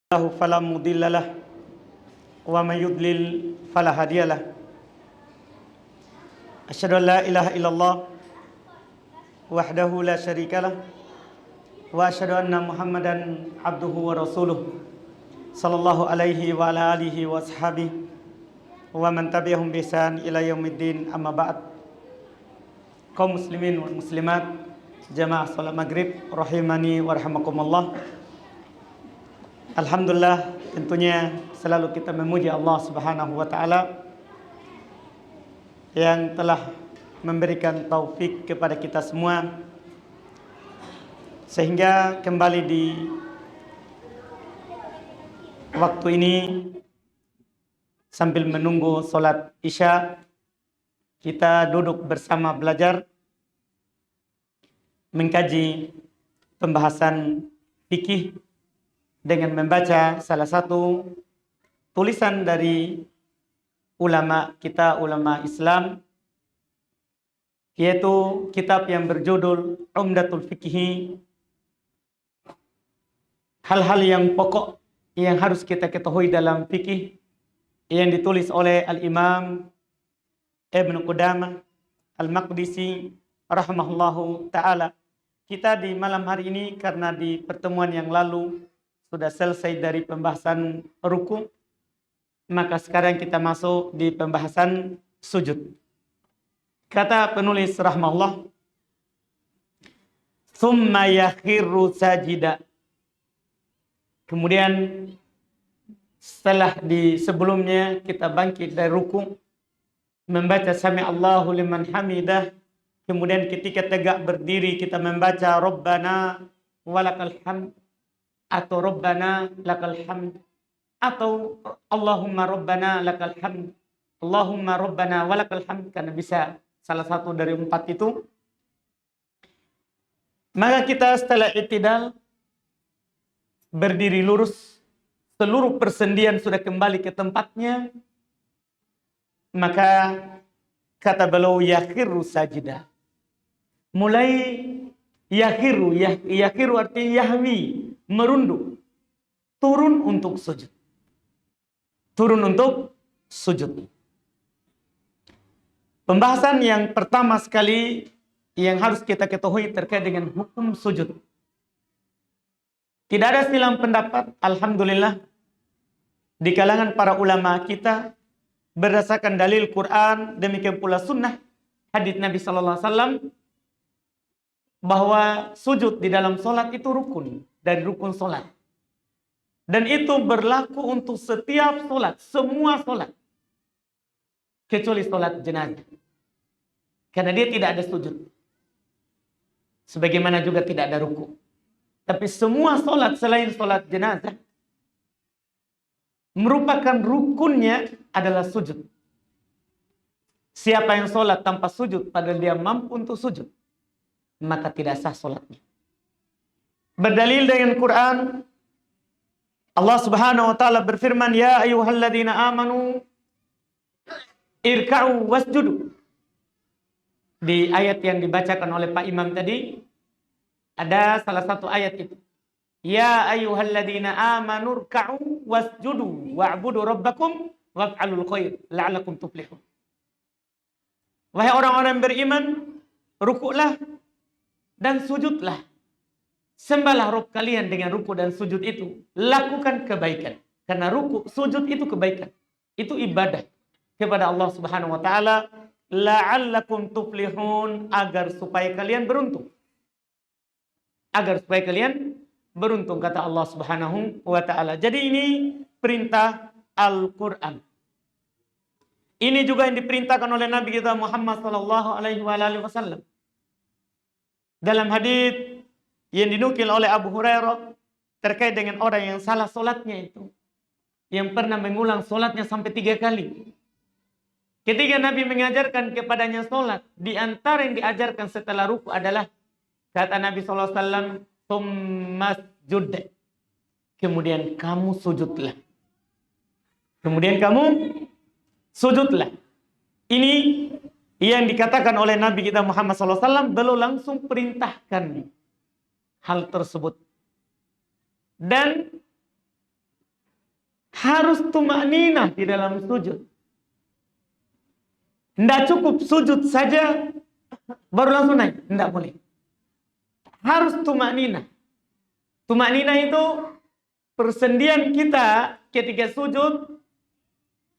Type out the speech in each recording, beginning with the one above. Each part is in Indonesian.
له فلا مضل له ومن يضلل فلا هادي له أشهد أن لا إله إلا الله وحده لا شريك له وأشهد أن محمدا عبده ورسوله صلى الله عليه وعلى آله وأصحابه ومن تبعهم بإحسان إلى يوم الدين أما بعد. Kaum muslimin wal muslimat, jamaah salat maghrib rahimani wa rahimakumullah. Alhamdulillah, tentunya selalu kita memuji Allah Subhanahu wa taala yang telah memberikan taufik kepada kita semua sehingga kembali di waktu ini sambil menunggu salat Isya kita duduk bersama belajar mengkaji pembahasan fikih dengan membaca salah satu tulisan dari ulama kita, ulama Islam, yaitu kitab yang berjudul Umdatul Fiqhi, hal-hal yang pokok yang harus kita ketahui dalam fikih, yang ditulis oleh Al-Imam Ibn Qudamah Al-Maqdisi rahimahullahu ta'ala. Kita di malam hari ini karena di pertemuan yang lalu sudah selesai dari pembahasan ruku, maka sekarang kita masuk di pembahasan sujud. Kata penulis rahimahullah, "Tsumma yakhiru sajida." Kemudian setelah sebelumnya kita bangkit dari ruku, membaca sami Allahu liman hamidah. Kemudian ketika tegak berdiri kita membaca Rabbana walakal hamd atau Rabbana lakal hamd atau Allahumma Rabbana lakal hamd, Allahumma Rabbana walakal hamd, karena bisa salah satu dari empat itu. Maka kita setelah i'tidal berdiri lurus, seluruh persendian sudah kembali ke tempatnya, maka kata beliau yakhiru sajidah. Mulai yakhiru artinya yahwi, merunduk, turun untuk sujud. Turun untuk sujud. Pembahasan yang pertama sekali yang harus kita ketahui terkait dengan hukum sujud. Tidak ada silang pendapat, alhamdulillah, di kalangan para ulama kita berdasarkan dalil Quran, demikian pula sunnah hadits Nabi sallallahu alaihi wasallam, bahwa sujud di dalam solat itu rukun dari rukun solat. Dan itu berlaku untuk setiap solat, semua solat. Kecuali solat jenazah. Karena dia tidak ada sujud. Sebagaimana juga tidak ada ruku. Tapi semua solat selain solat jenazah, merupakan rukunnya adalah sujud. Siapa yang solat tanpa sujud padahal dia mampu untuk sujud, maka tidak sah solatnya. Berdalil dengan Quran, Allah Subhanahu wa taala berfirman, "Ya ayyuhalladzina amanu irka'u wasjudu." Di ayat yang dibacakan oleh Pak Imam tadi ada salah satu ayat itu. Ya ayyuhalladzina amanu irka'u wasjudu wa'budu rabbakum waf'alul khair la'allakum tuflihun. Wahai orang-orang beriman, rukuklah dan sujudlah. Sembahlah Rabb kalian dengan ruku dan sujud itu. Lakukan kebaikan. Karena ruku, sujud itu kebaikan. Itu ibadah kepada Allah Subhanahu wa taala. La'allakum tuflihun, agar supaya kalian beruntung. Agar supaya kalian beruntung, kata Allah Subhanahu wa taala. Jadi ini perintah Al-Qur'an. Ini juga yang diperintahkan oleh Nabi kita Muhammad sallallahu alaihi wasallam. Dalam hadits yang dinukil oleh Abu Hurairah terkait dengan orang yang salah solatnya itu, yang pernah mengulang solatnya sampai 3 kali. Ketika Nabi mengajarkan kepadanya solat, di antara yang diajarkan setelah ruku adalah kata Nabi SAW, "Tsummasjud." Kemudian kamu sujudlah. Kemudian kamu sujudlah. Ini yang dikatakan oleh Nabi kita Muhammad SAW, beliau langsung perintahkan hal tersebut. Dan Harus tumakninah di dalam sujud. Tidak cukup sujud saja baru langsung naik. Tidak boleh. Harus tumakninah. Tumakninah itu persendian kita ketika sujud.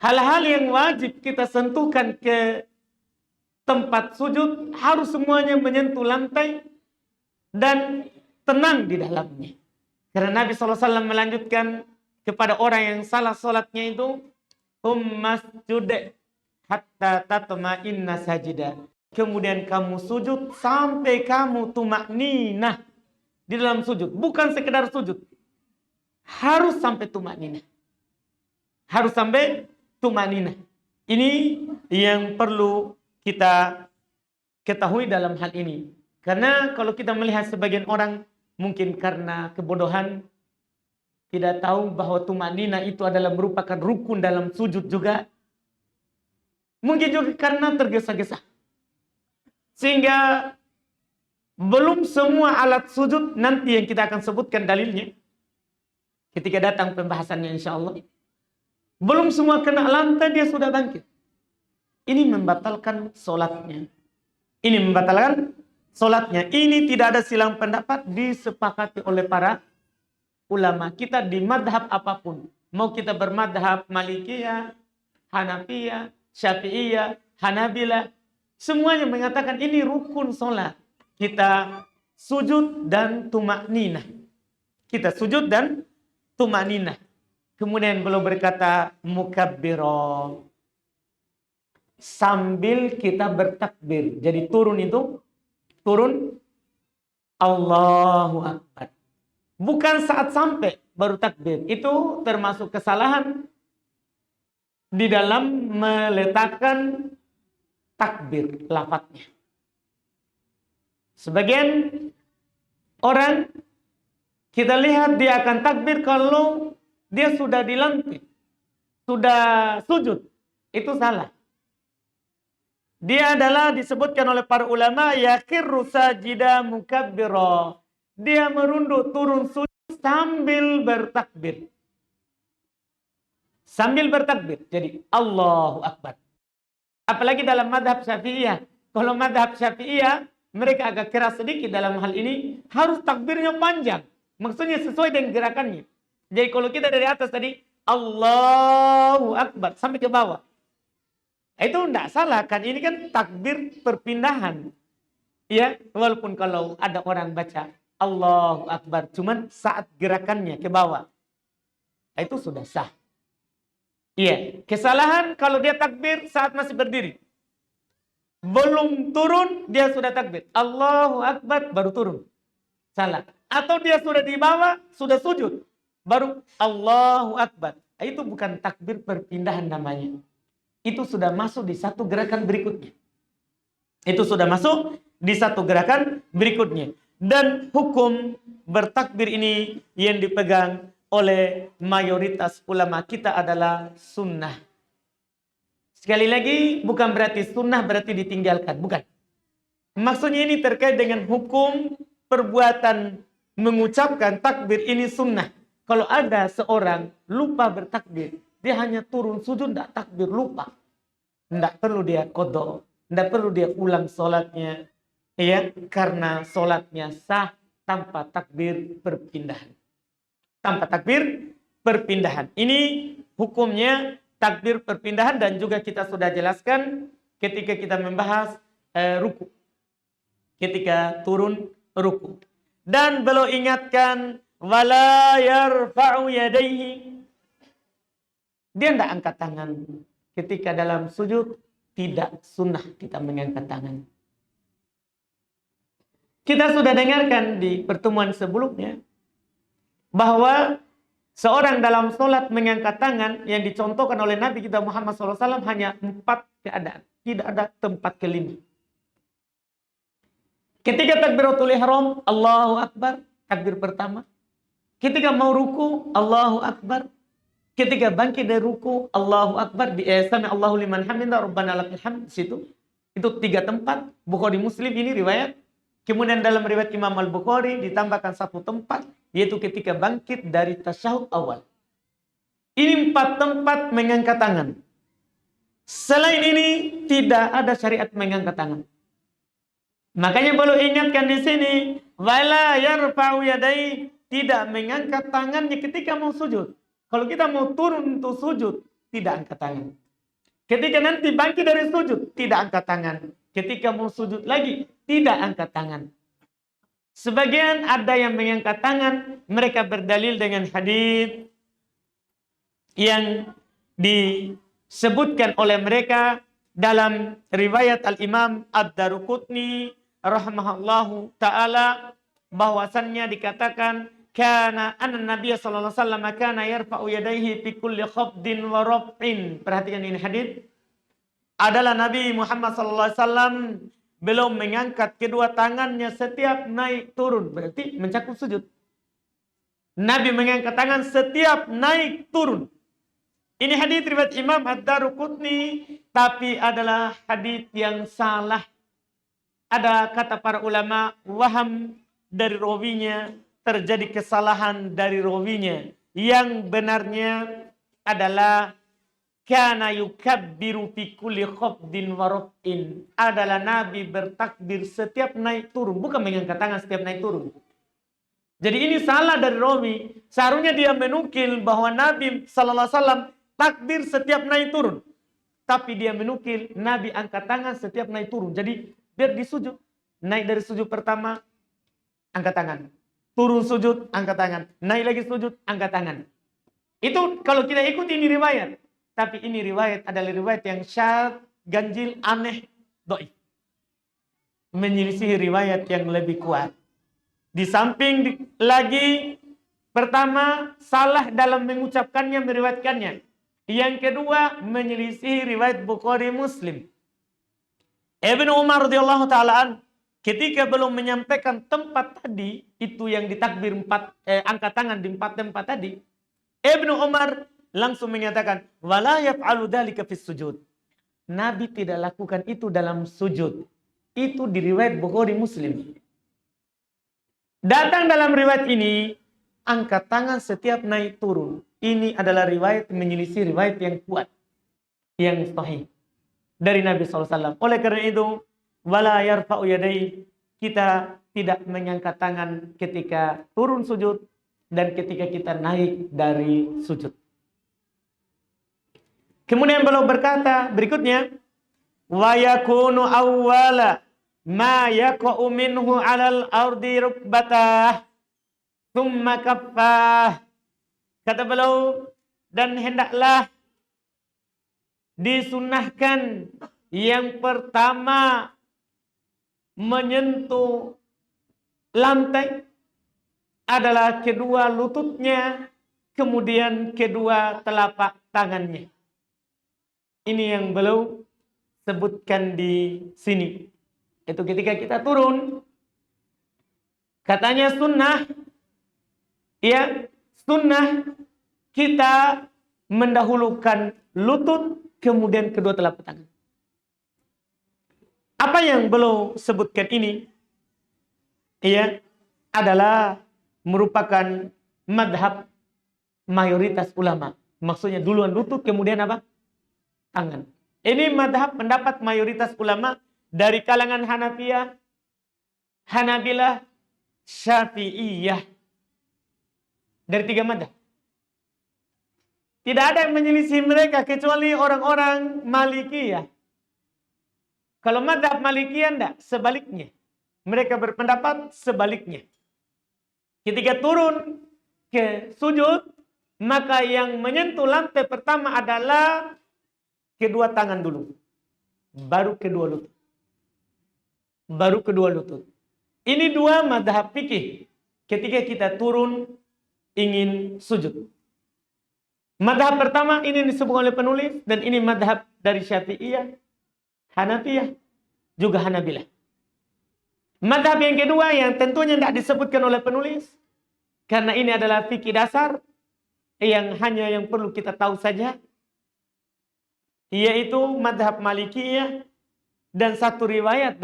Hal-hal yang wajib kita sentuhkan ke tempat sujud harus semuanya menyentuh lantai dan tenang di dalamnya. Karena Nabi SAW melanjutkan kepada orang yang salah sholatnya itu, masjud hatta tatma'inna sajida. Kemudian kamu sujud sampai kamu tumakninah di dalam sujud. Bukan sekedar sujud. Harus sampai tumakninah. Harus sampai tumakninah. Ini yang perlu kita ketahui dalam hal ini. Karena kalau kita melihat sebagian orang mungkin karena kebodohan tidak tahu bahwa tumakninah itu adalah merupakan rukun dalam sujud juga. Mungkin juga karena tergesa-gesa. Sehingga belum semua alat sujud nanti yang kita akan sebutkan dalilnya. Ketika datang pembahasannya insya Allah. Belum semua kena lantai dia sudah bangkit. Ini membatalkan solatnya. Ini membatalkan solatnya. Ini tidak ada silang pendapat disepakati oleh para ulama. Kita di madhab apapun. Mau kita bermadhab Malikiyah, Hanafiyah, Syafi'iyah, Hanabilah. Semuanya mengatakan ini rukun solat. Kita sujud dan tumakninah. Kita sujud dan tumakninah. Kemudian beliau berkata mukabbiro. Sambil kita bertakbir. Jadi turun itu, turun Allahu Akbar. Bukan saat sampai baru takbir. Itu termasuk kesalahan di dalam meletakkan takbir lafadznya. Sebagian orang kita lihat dia akan takbir kalau dia sudah di lantai, sudah sujud. Itu salah. Dia adalah disebutkan oleh para ulama yakirru sajida mukabbira. Dia merunduk turun sujud sambil bertakbir. Sambil bertakbir. Jadi Allahu Akbar. Apalagi dalam madhab Syafi'iyah. Kalau madhab Syafi'iyah mereka agak keras sedikit dalam hal ini. Harus takbirnya panjang. Maksudnya sesuai dengan gerakannya. Jadi kalau kita dari atas tadi Allahu Akbar sampai ke bawah. Itu tidak salah kan, ini kan takbir perpindahan. Ya, walaupun kalau ada orang baca Allahu Akbar cuman saat gerakannya ke bawah. Itu sudah sah. Iya, kesalahan kalau dia takbir saat masih berdiri. Belum turun dia sudah takbir. Allahu Akbar baru turun. Salah. Atau dia sudah di bawah, sudah sujud. Baru Allahu Akbar. Itu bukan takbir perpindahan namanya. Itu sudah masuk di satu gerakan berikutnya. Itu sudah masuk di satu gerakan berikutnya. Dan hukum bertakbir ini yang dipegang oleh mayoritas ulama kita adalah sunnah. Sekali lagi, bukan berarti sunnah berarti ditinggalkan. Bukan. Maksudnya ini terkait dengan hukum perbuatan mengucapkan takbir ini sunnah. Kalau ada seorang lupa bertakbir, dia hanya turun sujud, tidak takbir, lupa. Tidak perlu dia qadha, tidak perlu dia ulang sholatnya. Ya, karena sholatnya sah tanpa takbir perpindahan. Tanpa takbir perpindahan. Ini hukumnya takbir perpindahan dan juga kita sudah jelaskan ketika kita membahas ruku. Ketika turun ruku. Dan beliau ingatkan wala yarfa'u yadayhi. Dia tidak angkat tangan. Ketika dalam sujud, tidak sunnah kita mengangkat tangan. Kita sudah dengarkan di pertemuan sebelumnya, bahwa seorang dalam sholat mengangkat tangan yang dicontohkan oleh Nabi kita Muhammad SAW hanya 4 keadaan. Tidak ada tempat kelima. Ketika takbiratul ihram, Allahu Akbar, takbir pertama. Ketika mau ruku, Allahu Akbar. Ketika bangkit dari ruku, Allahu Akbar, sami Allahu liman hamidah, Rabbana lakal hamd, situ. Itu 3 tempat. Bukhari Muslim ini riwayat. Kemudian dalam riwayat Imam Al-Bukhari ditambahkan 1 tempat, yaitu ketika bangkit dari tasyahud awal. Ini 4 tempat mengangkat tangan. Selain ini tidak ada syariat mengangkat tangan. Makanya perlu ingatkan di sini, wala yarfa'u yadai, tidak mengangkat tangannya ketika mau sujud. Kalau kita mau turun untuk sujud, tidak angkat tangan. Ketika nanti bangkit dari sujud, tidak angkat tangan. Ketika mau sujud lagi, tidak angkat tangan. Sebagian ada yang mengangkat tangan, mereka berdalil dengan hadis yang disebutkan oleh mereka dalam riwayat Al-Imam Ad-Daruqutni rahimahullahu taala, bahwasannya dikatakan kana an-nabiy sallallahu alaihi wasallam kana yarfa'u yadayhi fi kulli khafdin wa raf'in. Perhatikan ini hadis. Adalah Nabi Muhammad sallallahu alaihi wasallam belum mengangkat kedua tangannya setiap naik turun, berarti mencakup sujud. Nabi mengangkat tangan setiap naik turun. Ini hadis riwayat Imam Ad-Daruqutni, tapi adalah hadis yang salah. Ada kata para ulama, waham dari rawinya, terjadi kesalahan dari rawinya. Yang benarnya adalah kana yukabbiru fi kulli khafdin wa raf'in. Adalah Nabi bertakbir setiap naik turun, bukan mengangkat tangan setiap naik turun. Jadi ini salah dari rawi. Seharusnya dia menukil bahwa Nabi sallallahu alaihi wasallam takbir setiap naik turun. Tapi dia menukil Nabi angkat tangan setiap naik turun. Jadi biar disujud. Naik dari sujud pertama, angkat tangan. Turun sujud, angkat tangan. Naik lagi sujud, angkat tangan. Itu kalau kita ikuti ini riwayat. Tapi ini riwayat adalah riwayat yang syadz, ganjil, aneh, dhaif. Menyelisih riwayat yang lebih kuat. Di samping lagi, pertama, salah dalam mengucapkannya, meriwayatkannya. Yang kedua, menyelisih riwayat Bukhari Muslim. Ibnu Umar radhiyallahu ta'ala ketika belum menyampaikan tempat tadi, itu yang ditakbir angkat tangan di 4 tempat tadi, Ibnu Umar langsung menyatakan, wala yaf'alu dzalika fis sujud. Nabi tidak lakukan itu dalam sujud. Itu di riwayat Bukhari Muslim. Datang dalam riwayat ini, angkat tangan setiap naik turun. Ini adalah riwayat menyelisih riwayat yang kuat, yang sahih dari Nabi SAW. Oleh karena itu, wala yarfa'u yadai, kita tidak mengangkat tangan ketika turun sujud dan ketika kita naik dari sujud. Kemudian beliau berkata berikutnya, wa yakunu awwala ma yaqa'u minhu 'alal ardi rukbatah thumma kaffah. Kata beliau, dan hendaklah disunahkan yang pertama menyentuh lantai adalah kedua lututnya, kemudian kedua telapak tangannya. Ini yang beliau sebutkan di sini. Itu ketika kita turun, katanya sunnah, ya sunnah kita mendahulukan lutut, kemudian kedua telapak tangan. Apa yang beliau sebutkan ini, ya, adalah merupakan madhab mayoritas ulama. Maksudnya duluan lutut, kemudian apa? Tangan. Ini madhab pendapat mayoritas ulama dari kalangan Hanafiyah, Hanabilah, Syafi'iyah. Dari 3 madhab. Tidak ada yang menyelisih mereka kecuali orang-orang Malikiyah. Kalau madhab Malikiyah enggak, sebaliknya. Mereka berpendapat sebaliknya. Ketika turun ke sujud, maka yang menyentuh lantai pertama adalah kedua tangan dulu. Baru kedua lutut. Baru kedua lutut. Ini 2 madhab fikih ketika kita turun ingin sujud. Madhab pertama ini disebut oleh penulis, dan ini madhab dari Syafi'iyah, Hanafiyah, juga Hanabilah. Madhab yang kedua yang tentunya tidak disebutkan oleh penulis, karena ini adalah fikih dasar yang hanya yang perlu kita tahu saja, yaitu madhab Malikiyah, dan satu riwayat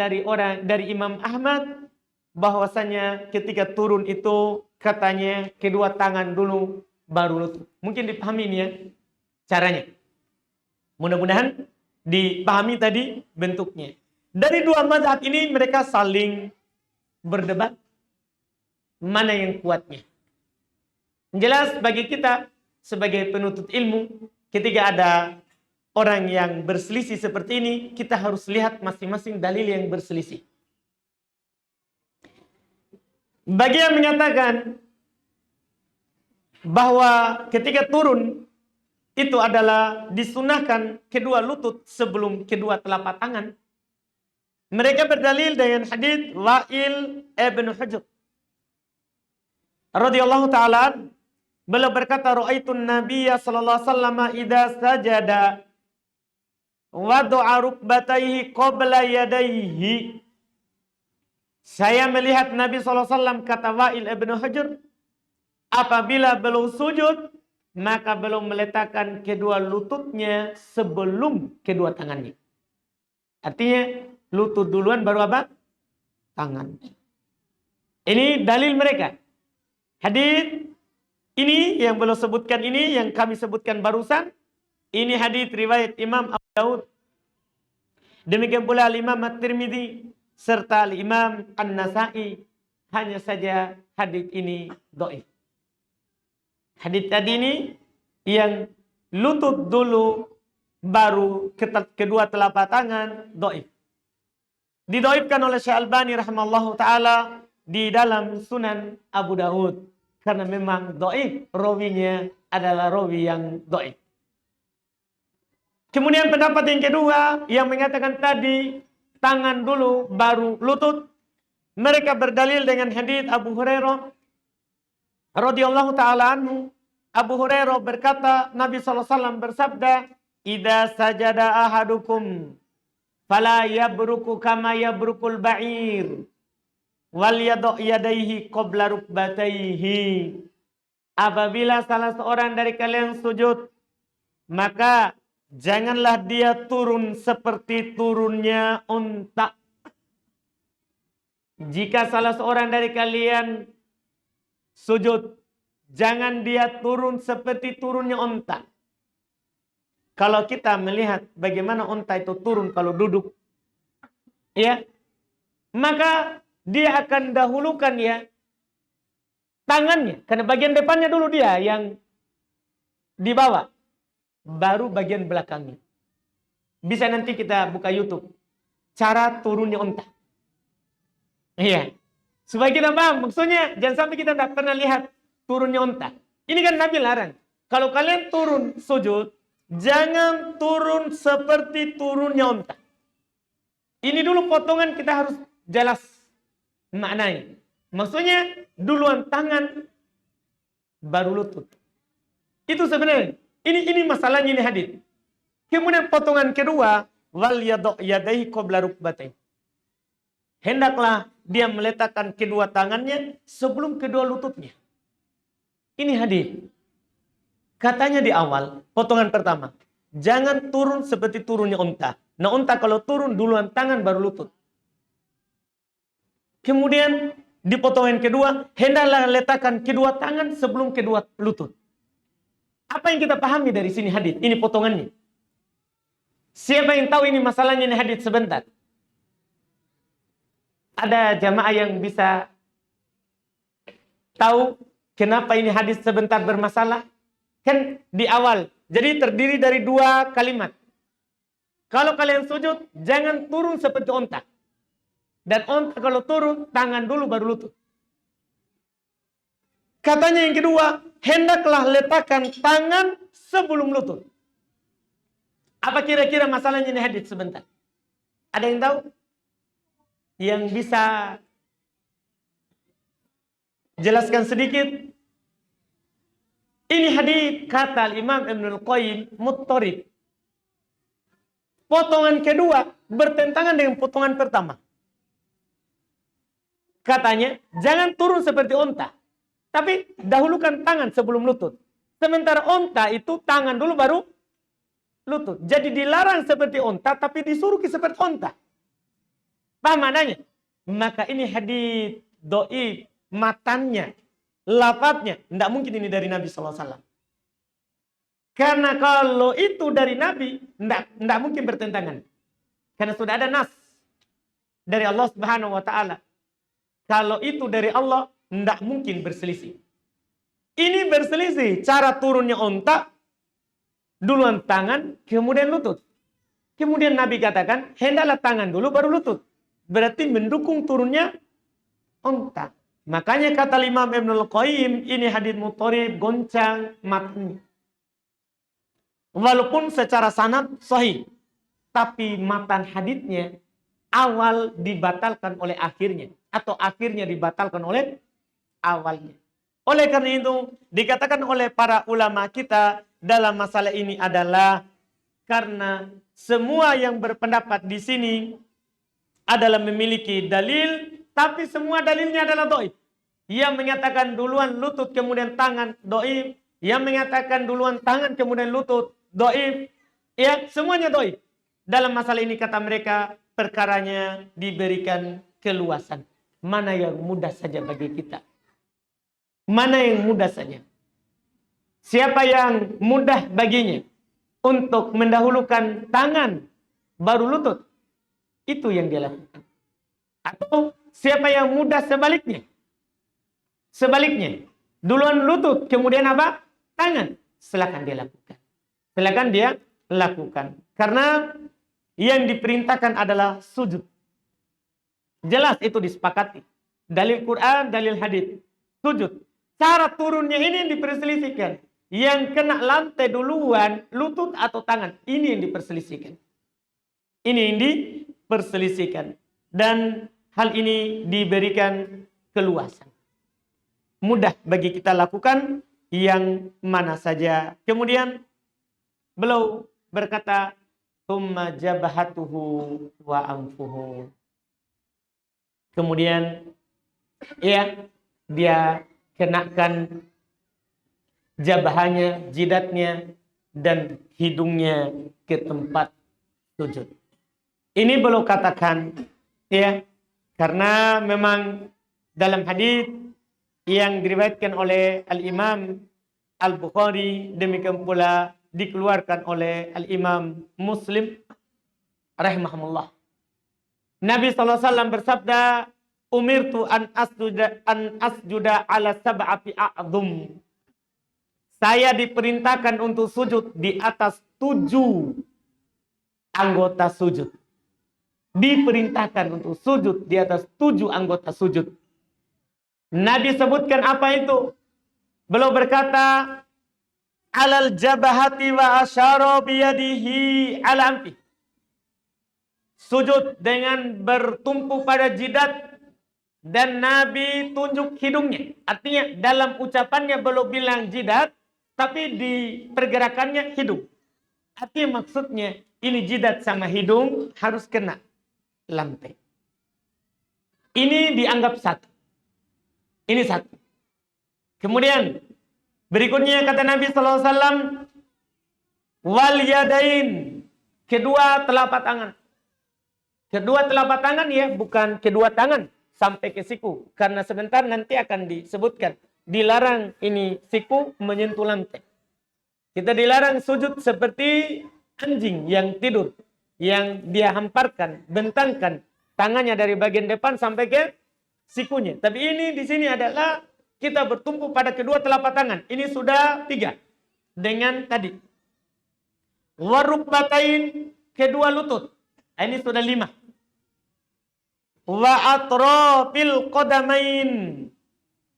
dari Imam Ahmad bahwasanya ketika turun itu katanya kedua tangan dulu, baru lutut. Mungkin dipahami ini ya caranya. Mudah-mudahan dipahami tadi bentuknya. Dari dua mazhab ini mereka saling berdebat mana yang kuatnya. Jelas bagi kita sebagai penuntut ilmu, ketika ada orang yang berselisih seperti ini, kita harus lihat masing-masing dalil yang berselisih. Bagi yang menyatakan bahwa ketika turun itu adalah disunahkan kedua lutut sebelum kedua telapak tangan, mereka berdalil dengan hadits Wa'il ibn Hujr radhiyallahu ta'ala. Beliau berkata, "Ra'aitun Nabiyya sallallahu alaihi wasallam idza sajada wada'a rukbatayhi qabla yadayhi." Saya melihat Nabi sallallahu alaihi wasallam, kata Wa'il ibn Hujr, apabila beliau sujud, maka beliau meletakkan kedua lututnya sebelum kedua tangannya. Artinya lutut duluan baru apa? Tangan. Ini dalil mereka. Hadits ini yang beliau sebutkan ini, yang kami sebutkan barusan, ini hadits riwayat Imam Abu Daud. Demikian pula Imam At-Tirmidzi serta Imam An-Nasa'i. Hanya saja hadits ini dhaif. Hadits tadi ini yang lutut dulu baru kedua telapak tangan dhaif. Didhaifkan oleh Syekh Albani rahimallahu taala di dalam Sunan Abu Daud. Karena memang dhaif, rawinya adalah rawi yang dhaif. Kemudian pendapat yang kedua yang mengatakan tadi tangan dulu baru lutut, mereka berdalil dengan hadits Abu Hurairah radhiyallahu taala anhu. Abu Hurairah berkata, Nabi sallallahu alaihi wasallam bersabda, "Idza sajada ahadukum fala yabruku kama yabrukul ba'ir. Wal yadu' yadaihi qabla rukbataihi." Apabila salah seorang dari kalian sujud, maka janganlah dia turun seperti turunnya unta. Jika salah seorang dari kalian sujud, jangan dia turun seperti turunnya unta. Kalau kita melihat bagaimana unta itu turun kalau duduk, ya, maka dia akan dahulukan ya tangannya, karena bagian depannya dulu dia yang dibawa, baru bagian belakangnya. Bisa nanti kita buka YouTube cara turunnya unta. Iya, supaya kita paham maksudnya. Jangan sampai kita tidak pernah lihat turunnya unta. Ini kan Nabi larang, kalau kalian turun sujud, jangan turun seperti turunnya unta. Ini dulu potongan kita harus jelas maknanya. Maksudnya duluan tangan baru lutut. Itu sebenarnya. Ini masalahnya, ini hadits. Kemudian potongan kedua, wal yadu' yadaihi qabla rukbatayhi. Hendaklah dia meletakkan kedua tangannya sebelum kedua lututnya. Ini hadits. Katanya di awal, potongan pertama, jangan turun seperti turunnya unta. Nah, unta kalau turun duluan tangan baru lutut. Kemudian di potongan kedua, hendaklah letakkan kedua tangan sebelum kedua lutut. Apa yang kita pahami dari sini hadits? Ini potongannya. Siapa yang tahu ini masalahnya, ini hadits sebentar? Ada jamaah yang bisa tahu kenapa ini hadits sebentar bermasalah? Kan di awal. Jadi terdiri dari dua kalimat. Kalau kalian sujud, jangan turun seperti unta. Dan unta kalau turun, tangan dulu baru lutut. Katanya yang kedua, hendaklah letakkan tangan sebelum lutut. Apa kira-kira masalahnya ini hadits sebentar? Ada yang tahu? Yang bisa jelaskan sedikit? Ini hadits kata Imam Ibnul Qayyim muttarib. Potongan kedua bertentangan dengan potongan pertama. Katanya, jangan turun seperti unta, tapi dahulukan tangan sebelum lutut. Sementara unta itu tangan dulu baru lutut. Jadi dilarang seperti unta, tapi disuruh seperti unta. Paham maknanya? Maka ini hadits dhaif, matanya, lafadznya, tidak mungkin ini dari Nabi SAW. Karena kalau itu dari Nabi, tidak mungkin bertentangan. Karena sudah ada nas dari Allah Subhanahu wa Ta'ala. Kalau itu dari Allah, tidak mungkin berselisih. Ini berselisih. Cara turunnya onta, duluan tangan, kemudian lutut. Kemudian Nabi katakan, hendaklah tangan dulu, baru lutut. Berarti mendukung turunnya onta. Makanya kata Imam Ibnul Qayyim, ini hadits mutharib, goncang, matni. Walaupun secara sanad sahih, tapi matan haditsnya awal dibatalkan oleh akhirnya, atau akhirnya dibatalkan oleh awalnya. Oleh karena itu, dikatakan oleh para ulama kita dalam masalah ini adalah karena semua yang berpendapat di sini adalah memiliki dalil, tapi semua dalilnya adalah dhaif. Yang menyatakan duluan lutut kemudian tangan, dhaif. Yang menyatakan duluan tangan kemudian lutut, dhaif. Ya, semuanya dhaif. Dalam masalah ini kata mereka, perkaranya diberikan keluasan. Mana yang mudah saja bagi kita. Mana yang mudah saja. Siapa yang mudah baginya untuk mendahulukan tangan baru lutut, itu yang dia lakukan. Atau siapa yang mudah sebaliknya. Sebaliknya, duluan lutut, kemudian apa? Tangan. Silakan dia lakukan. Silakan dia lakukan. Karena yang diperintahkan adalah sujud. Jelas itu disepakati. Dalil Quran, dalil hadis. Sujud. Cara turunnya ini yang diperselisihkan. Yang kena lantai duluan, lutut atau tangan. Ini yang diperselisihkan. Ini yang diperselisihkan. Dan hal ini diberikan keluasan. Mudah bagi kita lakukan yang mana saja. Kemudian beliau berkata, "Tsumma jabhatuhu wa anfuhu." Kemudian ya, dia kenakan jabahnya, jidatnya, dan hidungnya ke tempat sujud. Ini beliau katakan ya, karena memang dalam hadis yang diriwayatkan oleh Al-Imam Al-Bukhari, demikian pula dikeluarkan oleh Al-Imam Muslim rahimahumullah. Nabi SAW bersabda, "Umirtu an asjuda ala sab'ati a'dhum." Saya diperintahkan untuk sujud di atas 7 anggota sujud. Diperintahkan untuk sujud di atas 7 anggota sujud. Nabi sebutkan apa itu? Beliau berkata, "Alal jabahati wa asyara biyadihi ala anfi." Sujud dengan bertumpu pada jidat dan Nabi tunjuk hidungnya. Artinya dalam ucapannya belum bilang jidat, tapi di pergerakannya hidung. Artinya maksudnya ini jidat sama hidung harus kena lantai. Ini dianggap satu. Ini satu. Kemudian berikutnya kata Nabi SAW, wal yadain, kedua telapak tangan. Kedua telapak tangan ya, bukan kedua tangan sampai ke siku. Karena sebentar nanti akan disebutkan. Dilarang ini siku menyentuh lantai. Kita dilarang sujud seperti anjing yang tidur. Yang dia hamparkan, bentangkan tangannya dari bagian depan sampai ke sikunya. Tapi ini di sini adalah kita bertumpu pada kedua telapak tangan. Ini sudah 3. Dengan tadi. Warukbatain, kedua lutut. Ini sudah 5. Wa atrafil qadamain,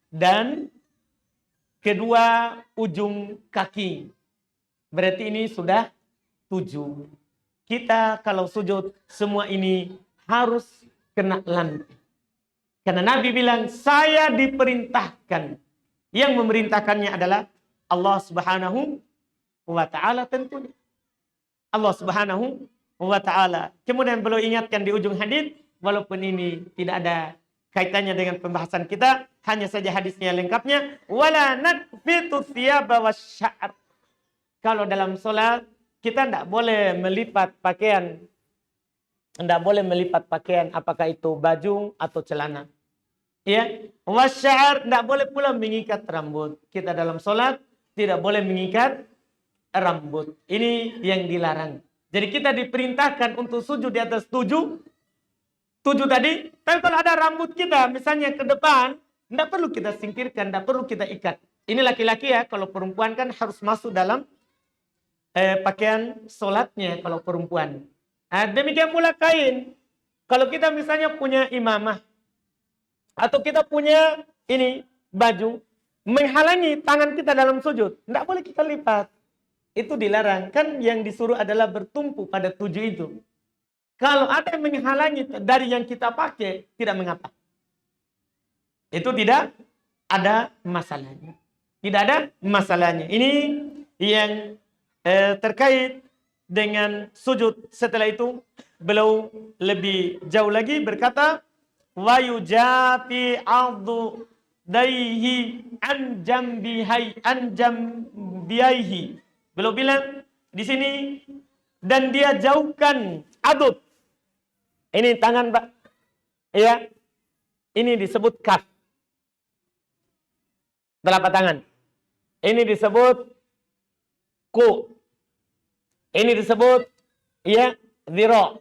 dan kedua ujung kaki. Berarti ini sudah 7. Kita kalau sujud semua ini harus kena lantai. Karena Nabi bilang, saya diperintahkan. Yang memerintahkannya adalah Allah Subhanahu wa Ta'ala tentunya. Allah Subhanahu wa Ta'ala. Kemudian beliau ingatkan di ujung hadis, walaupun ini tidak ada kaitannya dengan pembahasan kita, hanya saja hadisnya lengkapnya, wala nakfitu thiyaba wasya'r. Kalau dalam sholat kita tidak boleh melipat pakaian. Tidak boleh melipat pakaian, apakah itu baju atau celana. Ya, wasya'r, tidak boleh pula mengikat rambut. Kita dalam sholat tidak boleh mengikat rambut. Ini yang dilarang. Jadi kita diperintahkan untuk sujud di atas tujuh tadi. Tapi kalau ada rambut kita misalnya ke depan, tidak perlu kita singkirkan, tidak perlu kita ikat. Ini laki-laki ya, kalau perempuan kan harus masuk dalam pakaian sholatnya kalau perempuan. Nah, demikian pula kain. Kalau kita misalnya punya imamah, atau kita punya ini baju, menghalangi tangan kita dalam sujud, tidak boleh kita lipat. Itu dilarang. Kan yang disuruh adalah bertumpu pada tujuh itu. Kalau ada yang menghalangi dari yang kita pakai, tidak mengapa. Itu tidak ada masalahnya. Tidak ada masalahnya. Ini yang terkait dengan sujud. Setelah itu, beliau lebih jauh lagi berkata, wa yujafi ardu daihi an jambiyaihi. Beliau bilang di sini, dan dia jauhkan adud. Ini tangan, Pak. Ya. Ini disebut kaf. Telapak tangan. Ini disebut ku. Ini disebut ya dhira.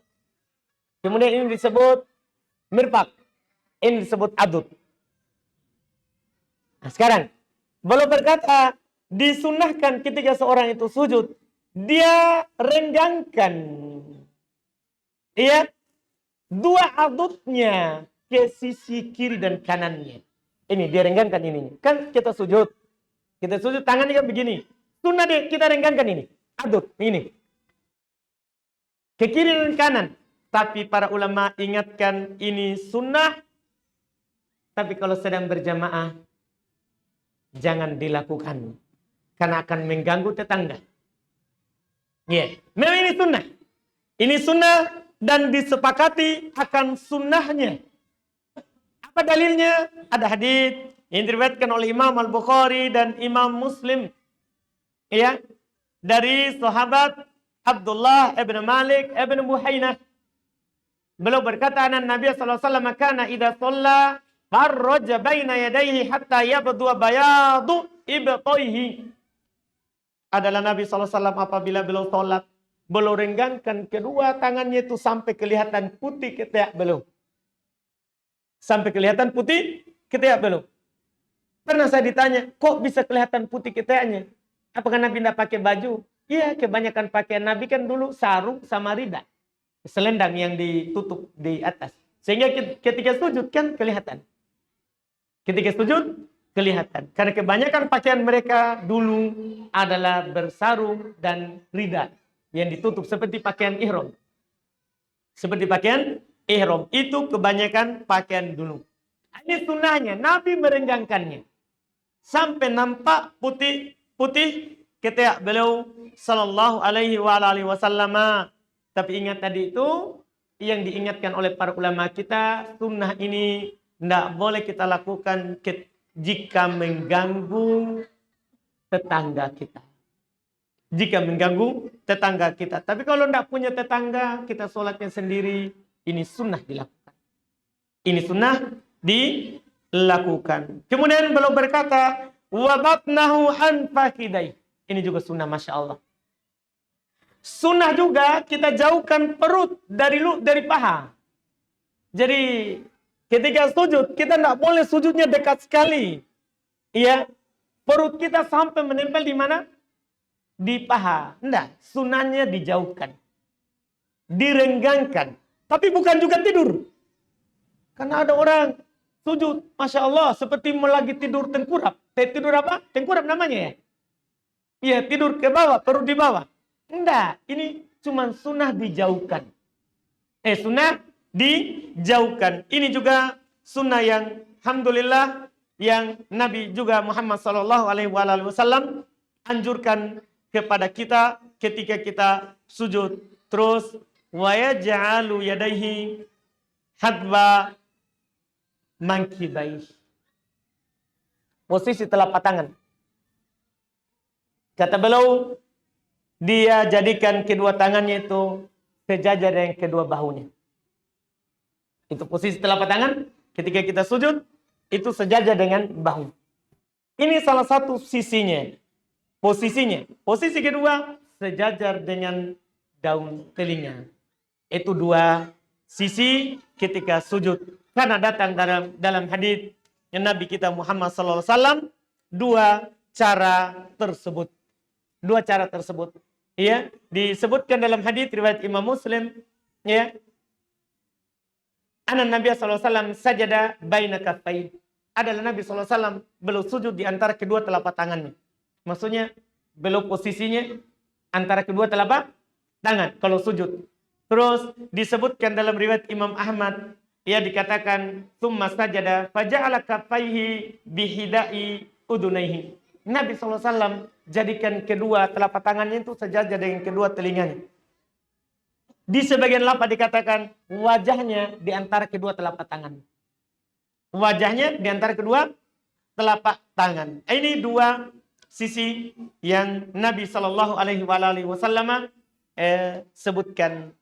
Kemudian ini disebut mirfaq. Ini disebut adud. Nah, sekarang beliau berkata, disunahkan ketika seorang itu sujud, dia renggangkan ya dua adudnya ke sisi kiri dan kanannya. Ini dia renggangkan ini. Kan kita sujud. Kita sujud tangannya kan begini. Sunnah dia kita renggangkan ini. Adud ini. Ke kiri dan kanan. Tapi para ulama ingatkan ini sunnah. Tapi kalau sedang berjamaah, jangan dilakukan. Karena akan mengganggu tetangga. Ya, memang ini sunnah. Ini sunnah dan disepakati akan sunnahnya. Apa dalilnya? Ada hadis yang diriwayatkan oleh Imam Al-Bukhari dan Imam Muslim. Ya, dari sahabat Abdullah ibn Malik ibn Buhainah. Beliau berkata, "Anna Nabi sallallahu alaihi wasallam kana idza shalla farraja baina yadayhi hatta yabdu bayadu ibtayhi." Adalah Nabi sallallahu alaihi wasallam apabila beliau salat, beliau renggangkan kedua tangannya itu sampai kelihatan putih ketiak beliau. Sampai kelihatan putih ketiak beliau. Pernah saya ditanya, kok bisa kelihatan putih ketiaknya? Apakah Nabi tidak pakai baju? Iya, kebanyakan pakaian Nabi kan dulu sarung sama rida. Selendang yang ditutup di atas. Sehingga ketika sujud kan kelihatan. Ketika sujud kelihatan. Karena kebanyakan pakaian mereka dulu adalah bersarung dan rida. Yang ditutup seperti pakaian ihram. Seperti pakaian ihram. Itu kebanyakan pakaian dulu. Ini sunnahnya. Nabi merenggangkannya. Sampai nampak putih ketiak beliau sallallahu alaihi wasallam. Tapi ingat tadi itu yang diingatkan oleh para ulama kita, sunnah ini tidak boleh kita lakukan jika mengganggu tetangga kita. Jika mengganggu tetangga kita. Tapi kalau tidak punya tetangga, kita sholatnya sendiri, ini sunnah dilakukan. Ini sunnah dilakukan. Kemudian beliau berkata, wabatnahu an fakidai. Ini juga sunnah, Masya Allah. Sunnah juga kita jauhkan perut dari paha. Jadi ketika sujud, kita tidak boleh sujudnya dekat sekali. Iya, perut kita sampai menempel di mana? Di paha. Tidak, sunnahnya dijauhkan. Direnggangkan. Tapi bukan juga tidur. Karena ada orang sujud, Masya Allah, seperti lagi tidur tengkurap. Tidur apa? Tengkurap namanya ya? Iya, tidur ke bawah, perut di bawah. Enggak, ini cuma sunnah dijauhkan. Sunnah dijauhkan. Ini juga sunnah yang alhamdulillah yang Nabi juga Muhammad sallallahu alaihi wasallam anjurkan kepada kita ketika kita sujud. Terus wa yaj'alu yadayhi hadba mankibai. Posisi telapak tangan. Kata beliau, dia jadikan kedua tangannya itu sejajar dengan kedua bahunya. Itu posisi telapak tangan ketika kita sujud, itu sejajar dengan bahu. Ini salah satu sisinya. posisinya. Posisi kedua, sejajar dengan daun telinga. Itu dua sisi ketika sujud. Karena datang dalam hadis Nabi kita Muhammad SAW dua cara tersebut. Dua cara tersebut. Ya, disebutkan dalam hadis riwayat Imam Muslim, ya. Anak Nabi SAW sajada baina kaffai. Adalah Nabi SAW beliau sujud di antara kedua telapak tangannya. Maksudnya beliau posisinya antara kedua telapak tangan kalau sujud. Terus disebutkan dalam riwayat Imam Ahmad, ya dikatakan tsumma sajada faja'ala kaffaihi bihidai udunaihi. Nabi SAW jadikan kedua telapak tangannya itu sejajar dengan kedua telinganya. Di sebagian lafaz dikatakan wajahnya di antara kedua telapak tangan. Wajahnya di antara kedua telapak tangan. Ini dua sisi yang Nabi Shallallahu Alaihi Wasallam sebutkan.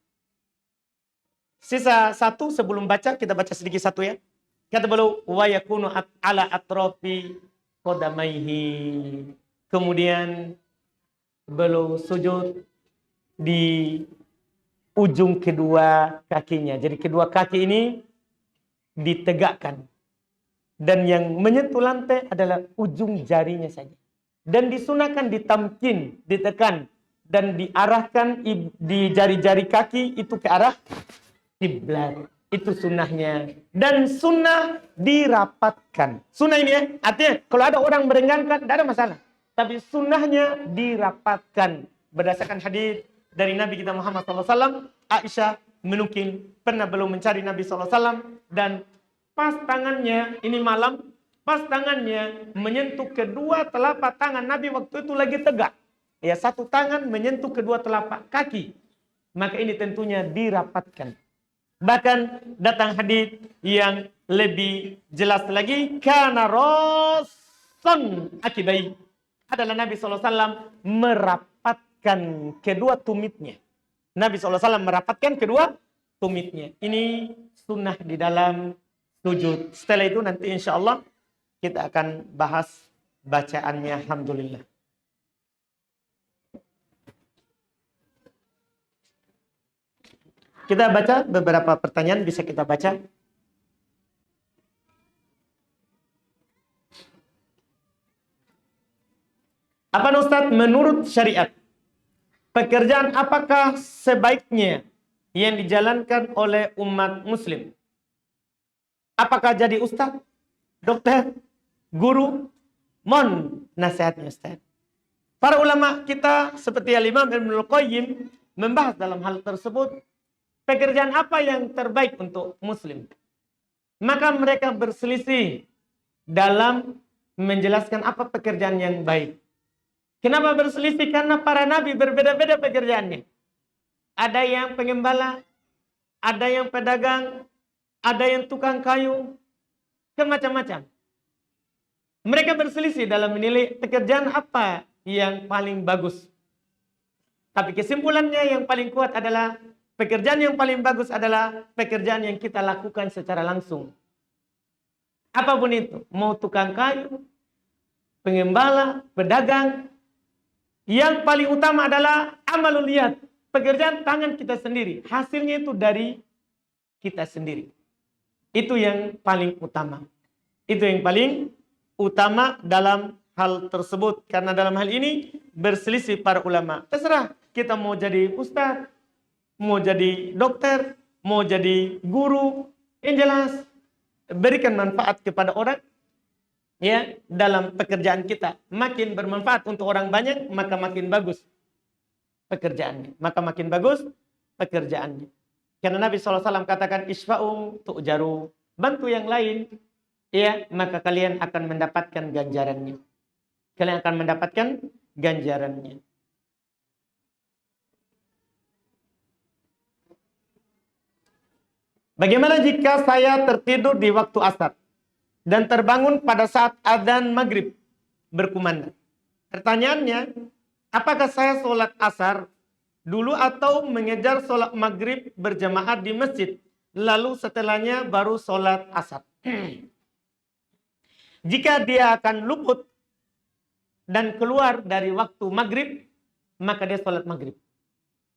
Sisa satu sebelum baca, kita baca sedikit satu ya. Kata beliau, wa yakunu ala atrofi qadamaihi. Kemudian beliau sujud di ujung kedua kakinya. Jadi kedua kaki ini ditegakkan. Dan yang menyentuh lantai adalah ujung jarinya saja. Dan disunahkan ditamkin, ditekan. Dan diarahkan di jari-jari kaki itu ke arah kiblat. Itu sunnahnya. Dan sunnah dirapatkan. Sunnah ini ya, artinya kalau ada orang merenggangkan, tidak ada masalah. Tapi sunnahnya dirapatkan. Berdasarkan hadis dari Nabi kita Muhammad SAW, Aisyah menukil pernah belum mencari Nabi SAW dan pas tangannya, ini malam, pas tangannya menyentuh kedua telapak tangan Nabi waktu itu lagi tegak. Ya, satu tangan menyentuh kedua telapak kaki. Maka ini tentunya dirapatkan. Bahkan datang hadis yang lebih jelas lagi, kana rason akibai. Adalah Nabi SAW merapatkan kedua tumitnya. Nabi SAW merapatkan kedua tumitnya. Ini sunnah di dalam sujud. Setelah itu nanti insya Allah kita akan bahas bacaannya. Alhamdulillah. Kita baca beberapa pertanyaan, bisa kita baca. Apa Ustaz, menurut syariat, pekerjaan apakah sebaiknya yang dijalankan oleh umat muslim? Apakah jadi ustaz, dokter, guru? Mohon nasihatnya Ustaz. Para ulama kita seperti Al-Imam Ibnul Qayyim membahas dalam hal tersebut. Pekerjaan apa yang terbaik untuk muslim? Maka mereka berselisih dalam menjelaskan apa pekerjaan yang baik. Kenapa berselisih? Karena para nabi berbeda-beda pekerjaannya. Ada yang pengembala, ada yang pedagang, ada yang tukang kayu, macam-macam. Mereka berselisih dalam menilai pekerjaan apa yang paling bagus. Tapi kesimpulannya yang paling kuat adalah pekerjaan yang paling bagus adalah pekerjaan yang kita lakukan secara langsung. Apapun itu, mau tukang kayu, pengembala, pedagang, yang paling utama adalah amalul yad, pekerjaan tangan kita sendiri. Hasilnya itu dari kita sendiri. Itu yang paling utama. Itu yang paling utama dalam hal tersebut. Karena dalam hal ini berselisih para ulama. Terserah kita mau jadi ustaz, mau jadi dokter, mau jadi guru, yang jelas berikan manfaat kepada orang ya dalam pekerjaan kita. Makin bermanfaat untuk orang banyak, maka makin bagus pekerjaannya. Maka makin bagus pekerjaannya. Karena Nabi SAW katakan isfa'u tu'jaru, bantu yang lain ya, maka kalian akan mendapatkan ganjarannya. Kalian akan mendapatkan ganjarannya. Bagaimana jika saya tertidur di waktu asar dan terbangun pada saat adzan maghrib berkumandang? Pertanyaannya, apakah saya sholat asar dulu atau mengejar sholat maghrib berjamaah di masjid, lalu setelahnya baru sholat asar? Jika dia akan luput dan keluar dari waktu maghrib, maka dia sholat maghrib.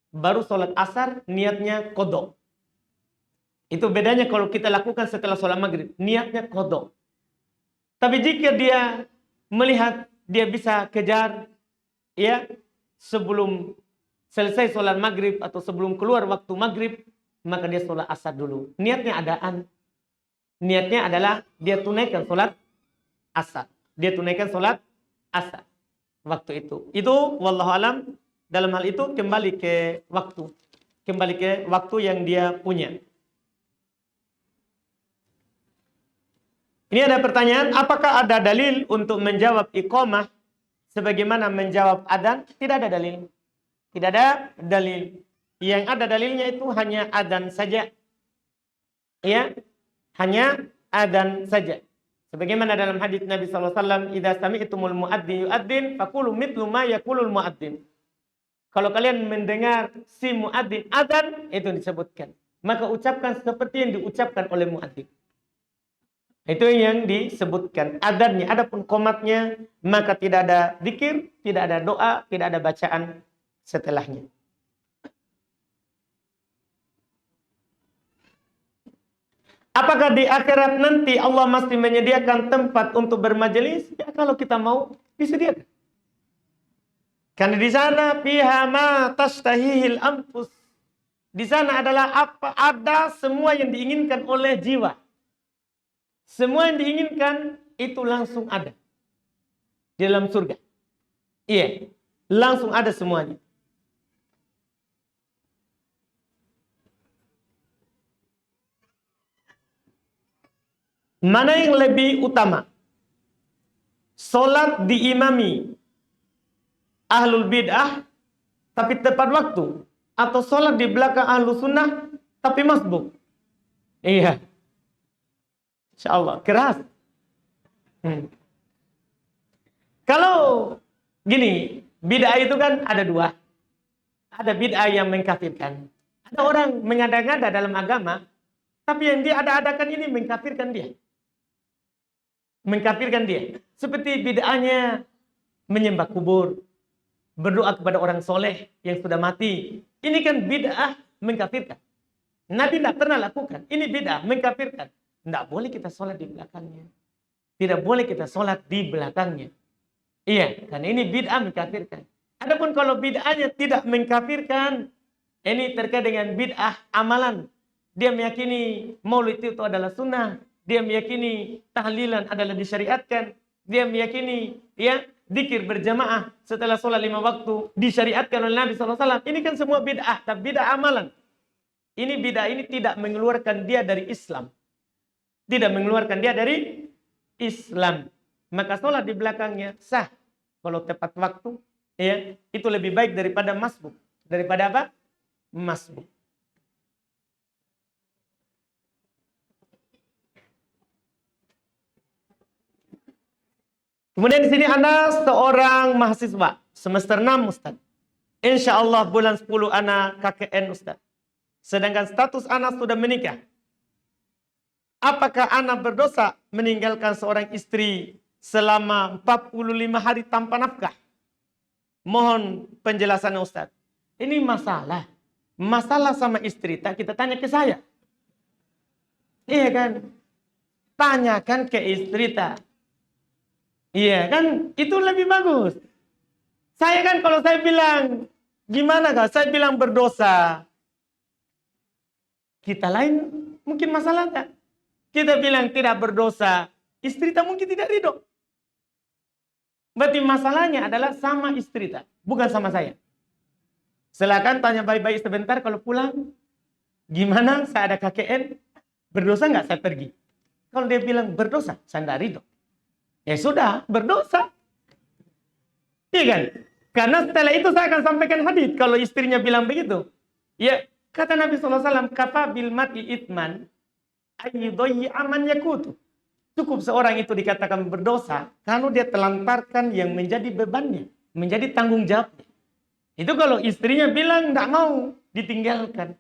Baru sholat asar, niatnya qadha. Itu bedanya kalau kita lakukan setelah sholat maghrib, niatnya qadha. Tapi jika dia melihat dia bisa kejar, ya, sebelum selesai sholat maghrib atau sebelum keluar waktu maghrib, maka dia sholat asar dulu. Niatnya adaan. Niatnya adalah dia tunaikan sholat asar. Dia tunaikan sholat asar waktu itu. Itu wallahu alam, dalam hal itu kembali ke waktu. Kembali ke waktu yang dia punya. Ini ada pertanyaan, apakah ada dalil untuk menjawab iqamah sebagaimana menjawab adzan? Tidak ada dalil. Tidak ada dalil. Yang ada dalilnya itu hanya adzan saja. Ya, hanya adzan saja. Sebagaimana dalam hadis Nabi SAW, "Idza sami'tumul muadzin yu'adzin, faqulu mithlu ma yaqulul muadzin." Kalau kalian mendengar si muadzin adzan, itu disebutkan. Maka ucapkan seperti yang diucapkan oleh muadzin. Itu yang disebutkan adzannya. Adapun qomatnya, maka tidak ada zikir, tidak ada doa, tidak ada bacaan setelahnya. Apakah di akhirat nanti Allah masih menyediakan tempat untuk bermajelis? Ya, kalau kita mau, disediakan. Karena di sana fiha ma tashtahihil anfus. Di sana adalah apa ada semua yang diinginkan oleh jiwa. Semua yang diinginkan itu langsung ada di dalam surga. Iya, langsung ada semuanya. Mana yang lebih utama? Salat diimami ahlul bid'ah tapi tepat waktu, atau salat di belakang ahlus sunnah tapi masbuk? Iya. Insyaallah keras. Kalau gini, bid'ah itu kan ada dua. Ada bid'ah yang mengkafirkan. Ada orang mengada-ngada dalam agama, tapi yang dia ada-adakan ini mengkafirkan dia. Mengkafirkan dia. Seperti bid'ahnya menyembah kubur, berdoa kepada orang soleh yang sudah mati. Ini kan bid'ah mengkafirkan. Nabi tidak pernah lakukan. Ini bid'ah mengkafirkan. Tidak boleh kita sholat di belakangnya. Tidak boleh kita sholat di belakangnya. Iya, karena ini bid'ah mengkafirkan. Adapun kalau bid'ahnya tidak mengkafirkan, ini terkait dengan bid'ah amalan. Dia meyakini maulid itu adalah sunnah. Dia meyakini tahlilan adalah disyariatkan. Dia meyakini ya zikir berjamaah setelah sholat 5 waktu disyariatkan oleh Nabi SAW. Ini kan semua bid'ah, tapi bid'ah amalan. Ini bid'ah ini tidak mengeluarkan dia dari Islam. Tidak mengeluarkan dia dari Islam. Maka sholat di belakangnya sah. Kalau tepat waktu, ya, itu lebih baik daripada masbuk. Daripada apa? Masbuk. Kemudian di sini Anda seorang mahasiswa semester 6, Ustaz. Insya Allah bulan 10 Anda KKN, Ustaz. Sedangkan status Anda sudah menikah. Apakah anak berdosa meninggalkan seorang istri selama 45 hari tanpa nafkah? Mohon penjelasannya, Ustaz. Ini masalah. Masalah sama istri, tak kita tanya ke saya. Iya kan? Tanyakan ke istri tak. Iya kan? Itu lebih bagus. Saya kan kalau saya bilang, gimana kak? Saya bilang berdosa. Kita lain mungkin masalah tak? Kita bilang tidak berdosa, istri tak mungkin tidak ridho. Berarti masalahnya adalah sama istri tak, bukan sama saya. Silakan tanya baik-baik sebentar kalau pulang. Gimana? Saya ada KKN, berdosa nggak saya pergi? Kalau dia bilang berdosa, saya tidak ridho. Ya sudah, berdosa. Iya kan? Karena setelah itu saya akan sampaikan hadis kalau istrinya bilang begitu. Ya, kata Nabi SAW, kafa bil mati itman ayyudayyi aman yakutu. Cukup seorang itu dikatakan berdosa kalau dia telantarkan yang menjadi bebannya, menjadi tanggung jawabnya. Itu kalau istrinya bilang tidak mau ditinggalkan.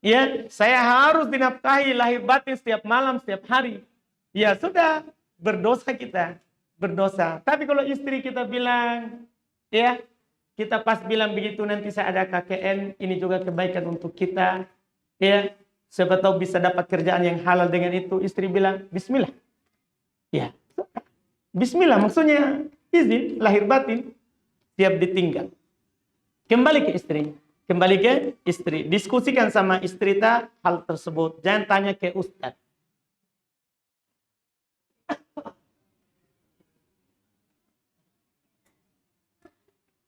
Ya, saya harus dinafkahi lahir batin setiap malam, setiap hari. Ya sudah, berdosa kita. berdosa. Tapi kalau istri kita bilang, ya, kita pas bilang begitu nanti saya ada KKN, ini juga kebaikan untuk kita, ya, siapa tahu bisa dapat kerjaan yang halal dengan itu. Istri bilang, Bismillah. Ya, Bismillah maksudnya izin, lahir batin, siap ditinggal. Kembali ke istri. Kembali ke istri. Diskusikan sama istri hal tersebut. Jangan tanya ke ustaz.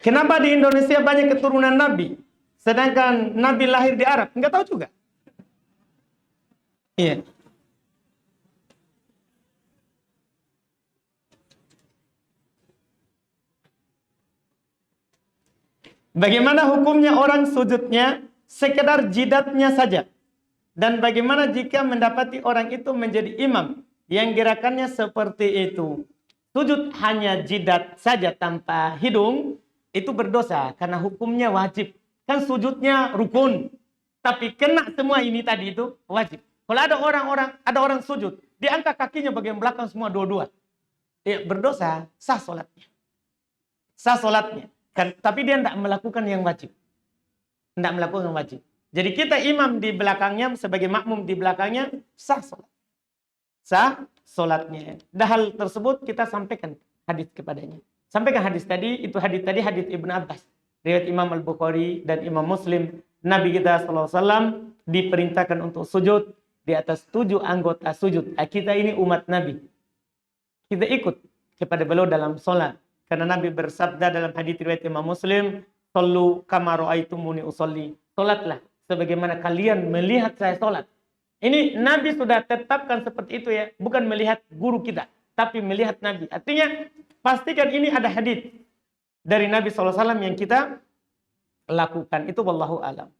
Kenapa di Indonesia banyak keturunan Nabi? Sedangkan Nabi lahir di Arab. Enggak tahu juga. Iya. Bagaimana hukumnya orang sujudnya sekedar jidatnya saja? Dan bagaimana jika mendapati orang itu menjadi imam yang gerakannya seperti itu? Sujud hanya jidat saja tanpa hidung, itu berdosa karena hukumnya wajib. Kan sujudnya rukun. Tapi kena semua ini tadi itu wajib. Kalau ada orang sujud, diangkat kakinya bagian belakang semua dua-dua. Ya, berdosa, sah solatnya. Sah solatnya. Kan, tapi dia tidak melakukan yang wajib. Tidak melakukan yang wajib. Jadi kita imam di belakangnya, sebagai makmum di belakangnya, sah solat. Sah solatnya. Dan hal tersebut kita sampaikan hadis kepadanya. Sampaikan hadis tadi, itu hadis tadi hadis Ibnu Abbas. Riwayat Imam Al-Bukhari dan Imam Muslim. Nabi kita SAW diperintahkan untuk sujud di atas 7 anggota sujud. Kita ini umat Nabi. Kita ikut kepada beliau dalam solat. Karena Nabi bersabda dalam hadis riwayat Imam Muslim, "Shallu kama ra'aitumuni usolli." Solatlah sebagaimana kalian melihat saya solat. Ini Nabi sudah tetapkan seperti itu ya, bukan melihat guru kita, tapi melihat Nabi. Artinya pastikan ini ada hadis dari Nabi SAW yang kita lakukan. Itu wallahu alam.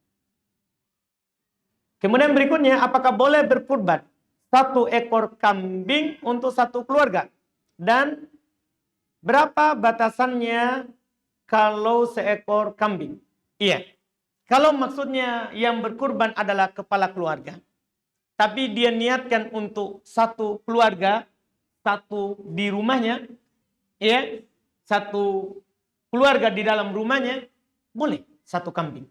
Kemudian berikutnya, apakah boleh berkurban 1 ekor kambing untuk 1 keluarga? Dan berapa batasannya kalau seekor kambing? Iya. Kalau maksudnya yang berkurban adalah kepala keluarga, tapi dia niatkan untuk 1 keluarga, 1 di rumahnya, ya, 1 keluarga di dalam rumahnya, boleh 1 kambing.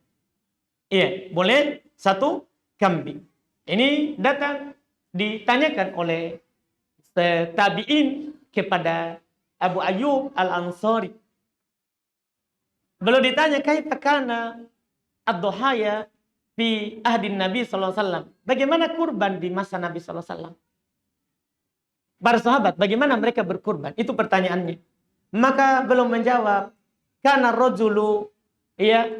Iya, boleh 1 kambing. Ini datang ditanyakan oleh tabi'in kepada Abu Ayyub Al-Ansari. Beliau ditanya, kaifa kana ad-duhaya fi ahdin Nabi sallallahu alaihi wasallam? Bagaimana kurban di masa Nabi sallallahu alaihi wasallam? Para sahabat, bagaimana mereka berkurban? Itu pertanyaannya. Maka beliau menjawab, kana rajulu, ya,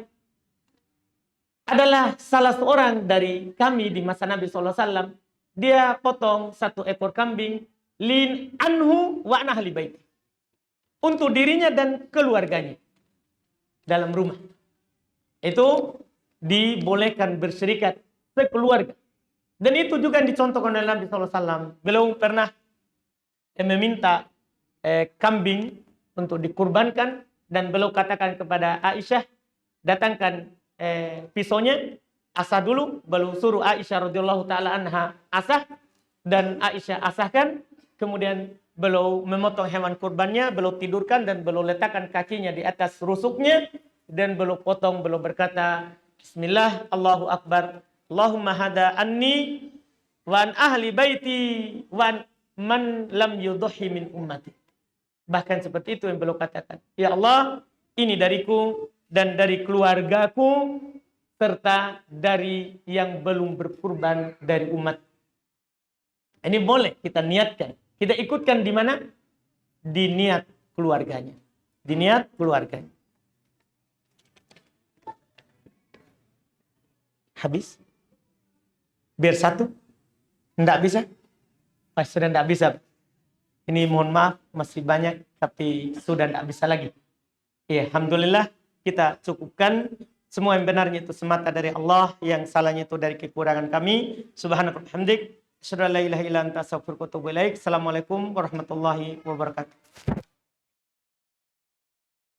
adalah salah seorang dari kami di masa Nabi sallallahu alaihi wasallam. Dia potong 1 ekor kambing lin anhu wa ahli baiti. Untuk dirinya dan keluarganya dalam rumah. Itu dibolehkan berserikat sekeluarga. Dan itu juga yang dicontohkan oleh Nabi SAW. Beliau pernah meminta kambing untuk dikurbankan. Dan beliau katakan kepada Aisyah, datangkan pisaunya, asah dulu. Beliau suruh Aisyah radhiyallahu ta'ala anha asah. Dan Aisyah asahkan. Kemudian beliau memotong hewan kurbannya, beliau tidurkan dan beliau letakkan kakinya di atas rusuknya dan beliau potong, beliau berkata, Bismillah, Allahu Akbar, Allahumma hada anni wa an ahli baiti wa an man lam yudhi min ummati. Bahkan seperti itu yang beliau katakan. Ya Allah, ini dariku dan dari keluargaku serta dari yang belum berkurban dari umat. Ini boleh kita niatkan. Kita ikutkan di mana? Di niat keluarganya. Di niat keluarganya. Habis? Biar 1? Tidak bisa? Pas sudah tidak bisa. Ini mohon maaf, masih banyak, tapi sudah tidak bisa lagi. Ya, alhamdulillah kita cukupkan. Semua yang benarnya itu semata dari Allah, yang salahnya itu dari kekurangan kami. Subhanallah hamdik. Assalamualaikum warahmatullahi wabarakatuh.